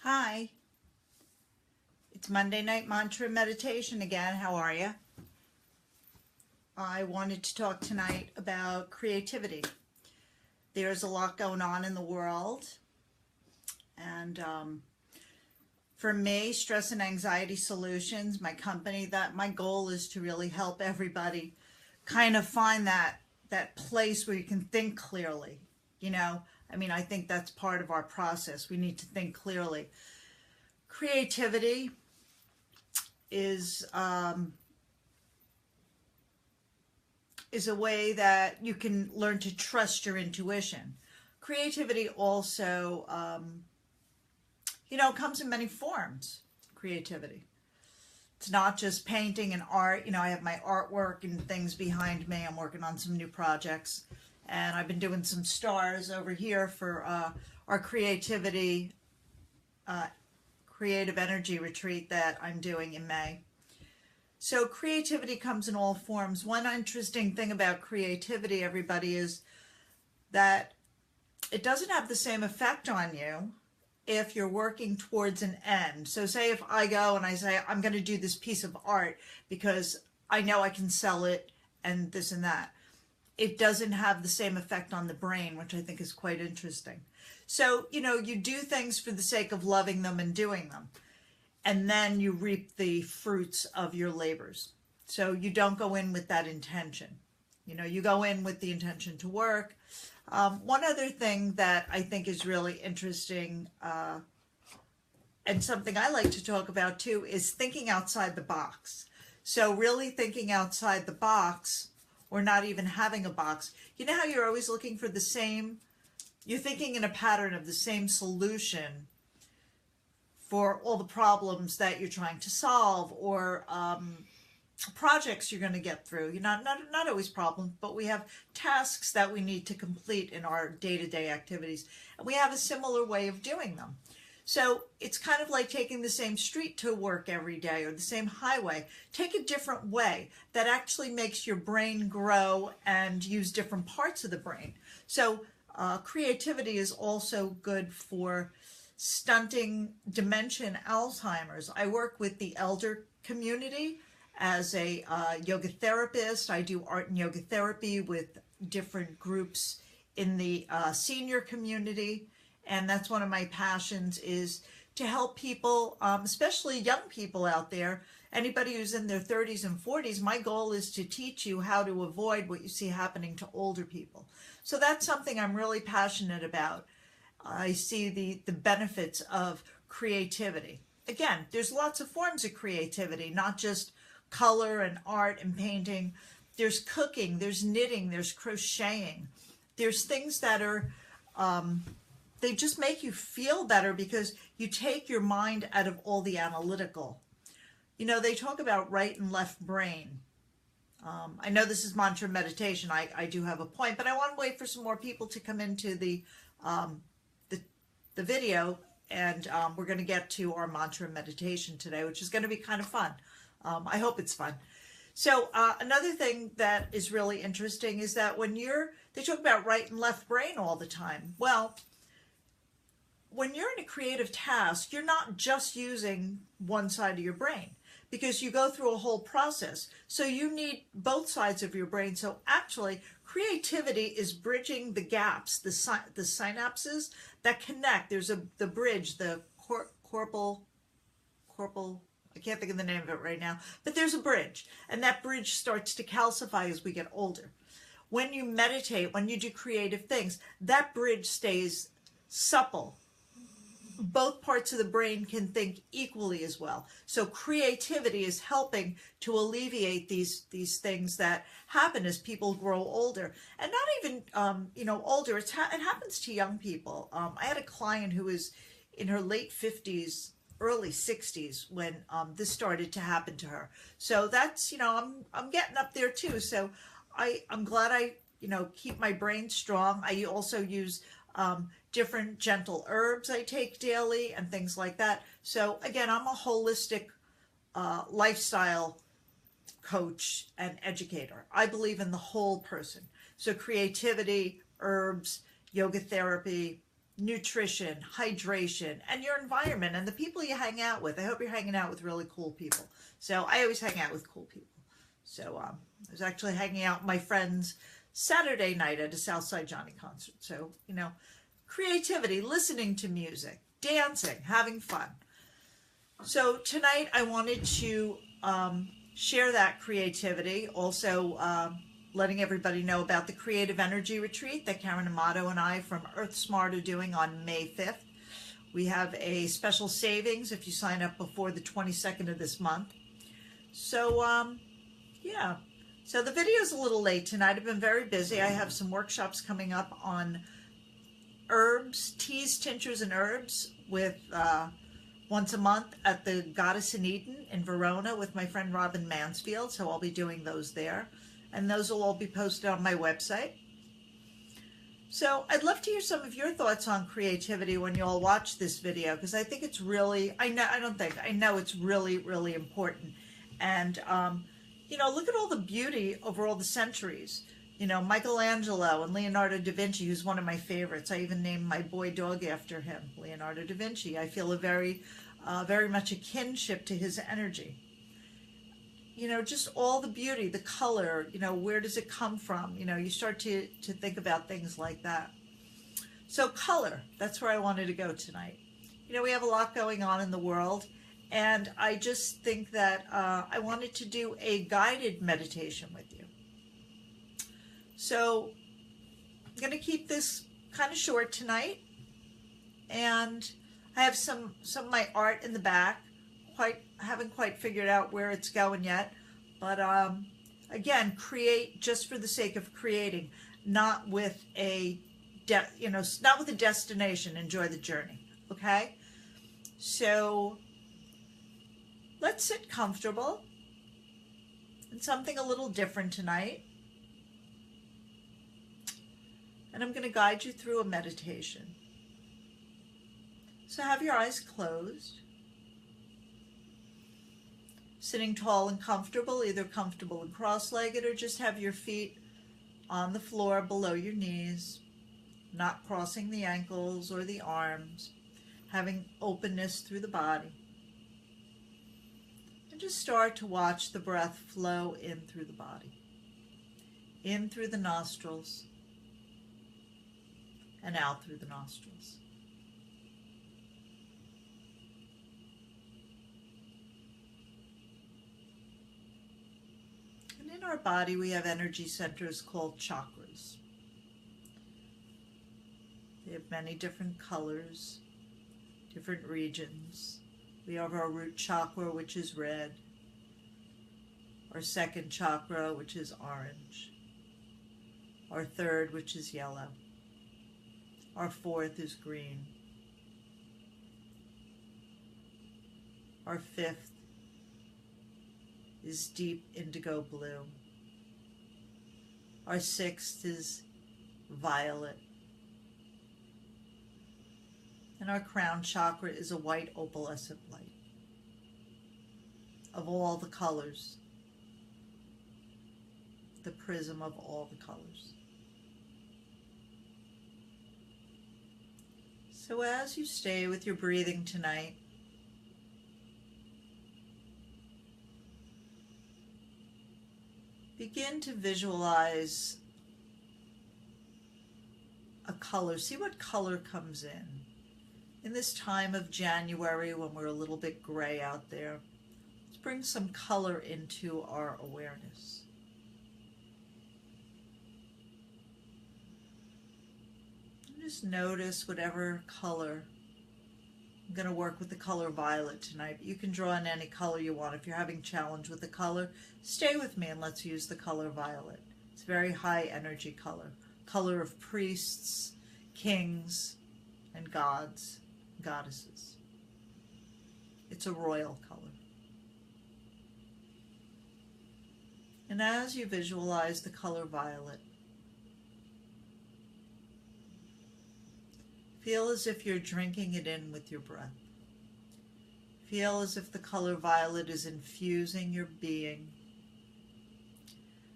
Hi, it's Monday Night Mantra Meditation again. How are you? I wanted to talk tonight about creativity. There's a lot going on in the world, and for me, Stress and Anxiety Solutions, my company, that my goal is to really help everybody kind of find that place where you can think clearly. I think that's part of our process. We need to think clearly. Creativity is a way that you can learn to trust your intuition. Creativity also, comes in many forms. Creativity. It's not just painting and art. I have my artwork and things behind me. I'm working on some new projects, and I've been doing some stars over here for our creative energy retreat that I'm doing in May. So creativity comes in all forms. One interesting thing about creativity, everybody, is that it doesn't have the same effect on you if you're working towards an end. So say if I go and I say, I'm going to do this piece of art because I know I can sell it and this and that. It doesn't have the same effect on the brain, which I think is quite interesting. So, you do things for the sake of loving them and doing them. And then you reap the fruits of your labors. So you don't go in with that intention. You go in with the intention to work. One other thing that I think is really interesting, and something I like to talk about too, is thinking outside the box. So really thinking outside the box, or not even having a box. You know how you're always looking for you're thinking in a pattern of the same solution for all the problems that you're trying to solve, or projects you're going to get through. Not always problems, but we have tasks that we need to complete in our day-to-day activities, and we have a similar way of doing them. So it's kind of like taking the same street to work every day, or the same highway. Take a different way that actually makes your brain grow and use different parts of the brain. So creativity is also good for stunting dementia and Alzheimer's. I work with the elder community as a yoga therapist. I do art and yoga therapy with different groups in the senior community. And that's one of my passions, is to help people, especially young people out there, anybody who's in their 30s and 40s. My goal is to teach you how to avoid what you see happening to older people. So that's something I'm really passionate about. I see the benefits of creativity. Again, there's lots of forms of creativity, not just color and art and painting. There's cooking, there's knitting, there's crocheting. There's things that are, they just make you feel better because you take your mind out of all the analytical. They talk about right and left brain. I know this is mantra meditation. I do have a point, but I want to wait for some more people to come into the video, and we're going to get to our mantra meditation today, which is going to be kind of fun. I hope it's fun. So another thing that is really interesting is that they talk about right and left brain all the time. Well, when you're in a creative task, you're not just using one side of your brain, because you go through a whole process. So you need both sides of your brain. So actually, creativity is bridging the gaps, the synapses that connect. There's the bridge, the corporal, I can't think of the name of it right now, but there's a bridge, and that bridge starts to calcify as we get older. When you meditate, when you do creative things, that bridge stays supple. Both parts of the brain can think equally as well. So creativity is helping to alleviate these things that happen as people grow older, and not even older. It happens to young people. I had a client who was in her late 50s, early 60s when this started to happen to her. So that's I'm getting up there too. So I'm glad I keep my brain strong. I also use different gentle herbs I take daily and things like that. So again, I'm a holistic lifestyle coach and educator. I believe in the whole person. So creativity, herbs, yoga therapy, nutrition, hydration, and your environment and the people you hang out with. I hope you're hanging out with really cool people. So I always hang out with cool people. So I was actually hanging out with my friends Saturday night at a Southside Johnny concert. So, you know, creativity, listening to music, dancing, having fun. So tonight I wanted to share that creativity. Also, letting everybody know about the Creative Energy Retreat that Karen Amato and I from Earth Smart are doing on May 5th. We have a special savings if you sign up before the 22nd of this month. So, yeah. So the video is a little late tonight. I've been very busy. I have some workshops coming up on herbs, teas, tinctures, and herbs with once a month at the Goddess in Eden in Verona with my friend Robin Mansfield. So I'll be doing those there. And those will all be posted on my website. So I'd love to hear some of your thoughts on creativity when you all watch this video, because I think it's really, I know it's really, really important. And, you know, look at all the beauty over all the centuries. You know, Michelangelo and Leonardo da Vinci, who's one of my favorites. I even named my boy dog after him, Leonardo da Vinci. I feel a very much a kinship to his energy. You know, just all the beauty, the color, you know, where does it come from? You know, you start to think about things like that. So color, that's where I wanted to go tonight. You know, we have a lot going on in the world, and I just think that I wanted to do a guided meditation with you. So I'm going to keep this kind of short tonight, and I have some of my art in the back. Haven't quite figured out where it's going yet, but again, create just for the sake of creating, not with a not with a destination. Enjoy the journey. Okay, so let's sit comfortable and something a little different tonight, and I'm going to guide you through a meditation. So have your eyes closed. Sitting tall and comfortable, either comfortable and cross-legged or just have your feet on the floor below your knees, not crossing the ankles or the arms, having openness through the body. And just start to watch the breath flow in through the body, in through the nostrils and out through the nostrils. In our body, we have energy centers called chakras. They have many different colors, different regions. We have our root chakra, which is red, our second chakra, which is orange, our third, which is yellow, our fourth is green, our fifth is deep indigo blue. Our sixth is violet. And our crown chakra is a white opalescent light of all the colors, the prism of all the colors. So as you stay with your breathing tonight, begin to visualize a color. See what color comes in. In this time of January when we're a little bit gray out there, let's bring some color into our awareness. And just notice whatever color. I'm going to work with the color violet tonight, but you can draw in any color you want. If you're having challenge with the color, stay with me and let's use the color violet. It's a very high energy color. Color of priests, kings, and gods, goddesses. It's a royal color. And as you visualize the color violet, feel as if you're drinking it in with your breath. Feel as if the color violet is infusing your being,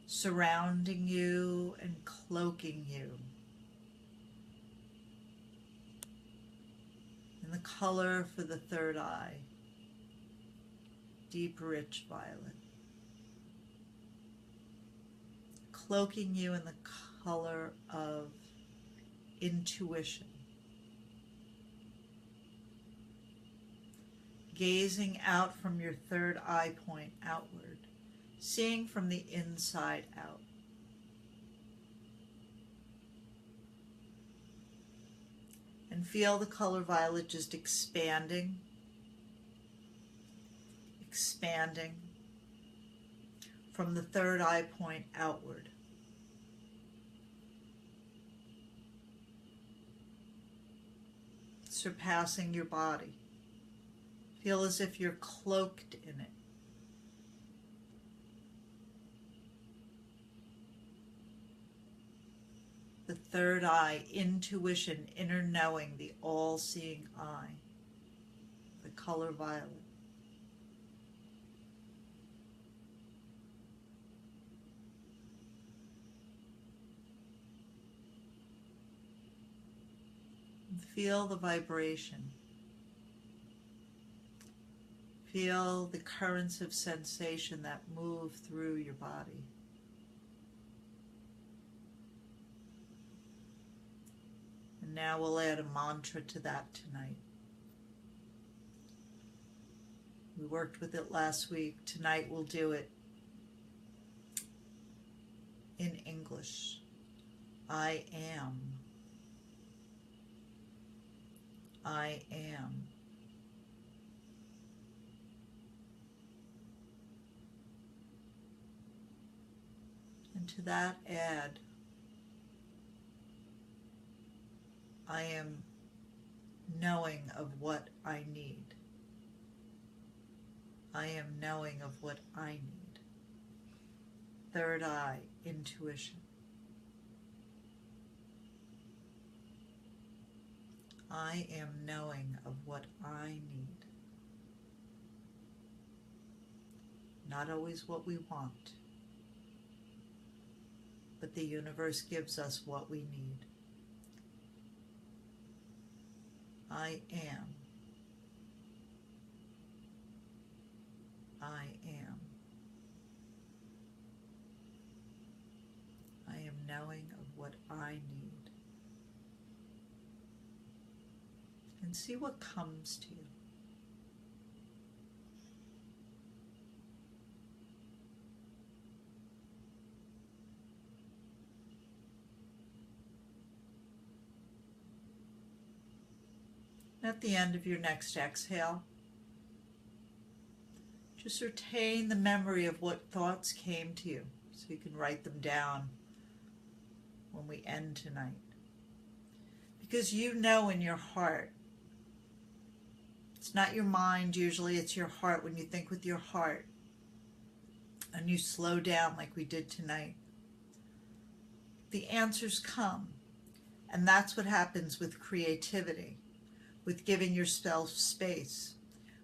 surrounding you and cloaking you. And the color for the third eye, deep, rich violet. Cloaking you in the color of intuition. Gazing out from your third eye point outward, seeing from the inside out. And feel the color violet just expanding, expanding from the third eye point outward. Surpassing your body. Feel as if you're cloaked in it. The third eye, intuition, inner knowing, the all-seeing eye, the color violet. And feel the vibration. Feel the currents of sensation that move through your body. And now we'll add a mantra to that tonight. We worked with it last week. Tonight we'll do it in English. I am. I am. And to that add, I am knowing of what I need. I am knowing of what I need. Third eye, intuition. I am knowing of what I need. Not always what we want, but the universe gives us what we need. I am. I am. I am knowing of what I need. And see what comes to you. At the end of your next exhale, just retain the memory of what thoughts came to you so you can write them down when we end tonight. Because you know in your heart, it's not your mind usually, it's your heart. When you think with your heart and you slow down like we did tonight, the answers come. And that's what happens with creativity, with giving yourself space,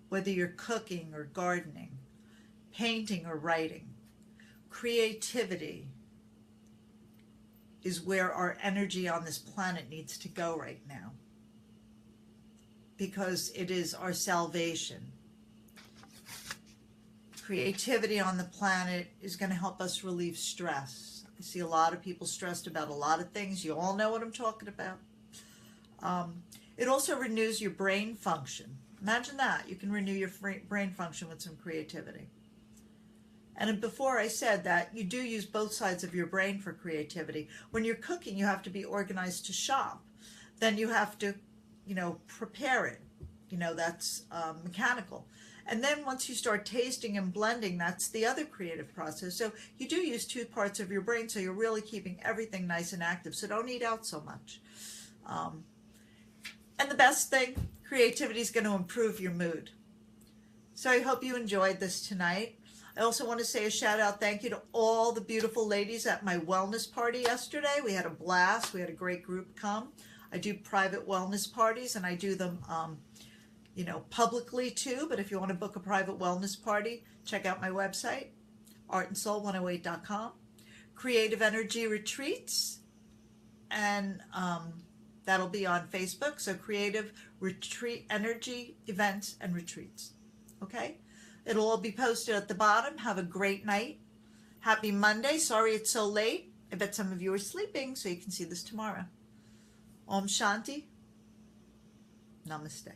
whether you're cooking or gardening, painting or writing. Creativity is where our energy on this planet needs to go right now, because it is our salvation. Creativity on the planet is going to help us relieve stress. I see a lot of people stressed about a lot of things. You all know what I'm talking about. It also renews your brain function. Imagine that. You can renew your brain function with some creativity. And before I said that, you do use both sides of your brain for creativity. When you're cooking, you have to be organized to shop. Then you have to, prepare it. That's mechanical. And then once you start tasting and blending, that's the other creative process. So you do use two parts of your brain, so you're really keeping everything nice and active. So don't eat out so much. And the best thing, creativity is going to improve your mood. So I hope you enjoyed this tonight. I also want to say a shout out, thank you to all the beautiful ladies at my wellness party yesterday. We had a blast. We had a great group come. I do private wellness parties, and I do them, publicly too. But if you want to book a private wellness party, check out my website, artandsoul108.com. Creative Energy Retreats and That'll be on Facebook. So Creative Retreat Energy Events and Retreats. Okay? It'll all be posted at the bottom. Have a great night. Happy Monday. Sorry it's so late. I bet some of you are sleeping, so you can see this tomorrow. Om Shanti. Namaste.